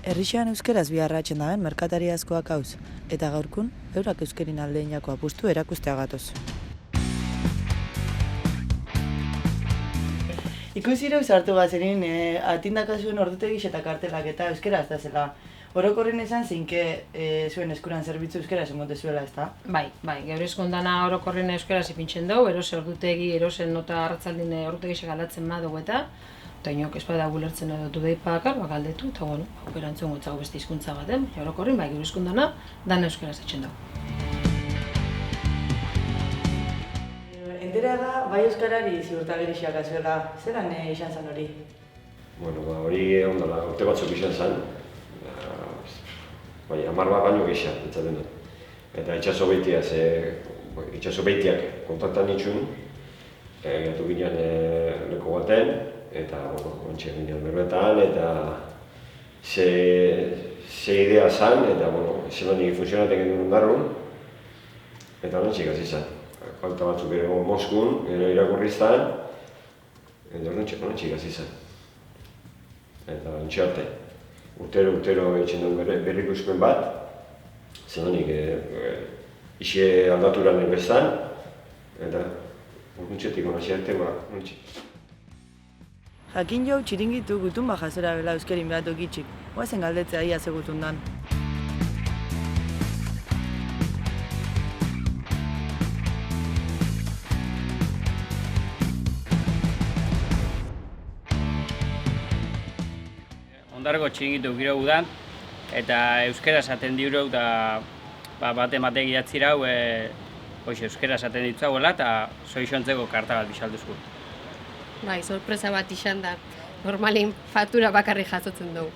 Herrixean euskeraz biharratzen daben merkatari askoak hauz, eta gaurkun, eurak euskerin aldeinako apustu erakustea gatoz. Ikusireu sartu bazerin, atindakazuen ordutegix eta kartelak eta euskeraz da zela. Orokorren esan zinke zuen eskuran zerbitzu euskeraz emote zuela, ezta? Bai, gaur eskondana orokorren euskeraz ipintzen dugu, erose ordutegi, erosen nota hartzaldin ordutegixek aldatzen badugu eta inok espada gulertzen edotu behi pakar, galdetu, eta bueno, erantzun gotzago beste hizkuntza baten, orokorren, gaur eskondana, dana euskeraz etxen dugu. Entera da, bai euskarari ziurtagirixiak azuela, zelan izan zen hori? Bueno, hori ondala, urte batzuk izan zen, bai, 10 bat baino gisa, etzaten dut. Eta itxaso behitiak kontaktan nitxun, gatu ginen leko baten, eta, ontxe ginen berbetan, eta ze idea zen, eta, zelan funtzionatek genuen darun, eta ontxe hasi zen. Falta batzuk ere Moskun, irakurri zen, eta ontxe hasi zen. Eta ontxe arte. Urtero etxen dugu berrikuspen bat, zelanik ise aldaturan bezan, eta urduntxetik onasi arte, ontxe. Jakin jau txiringitu gutun jazera bela euskerin behatu gitxik, guazen galdetzea ia segutun dan. Ondarreko txiringitu giro gudan, eta euskera esaten diureu da bate giatzirau euskera esaten ditzagoela eta zoizontzeko karta bat bisalduzku. Bai, sorpresa bat izan da. Normalin faktura bakarrik jasotzen dugu.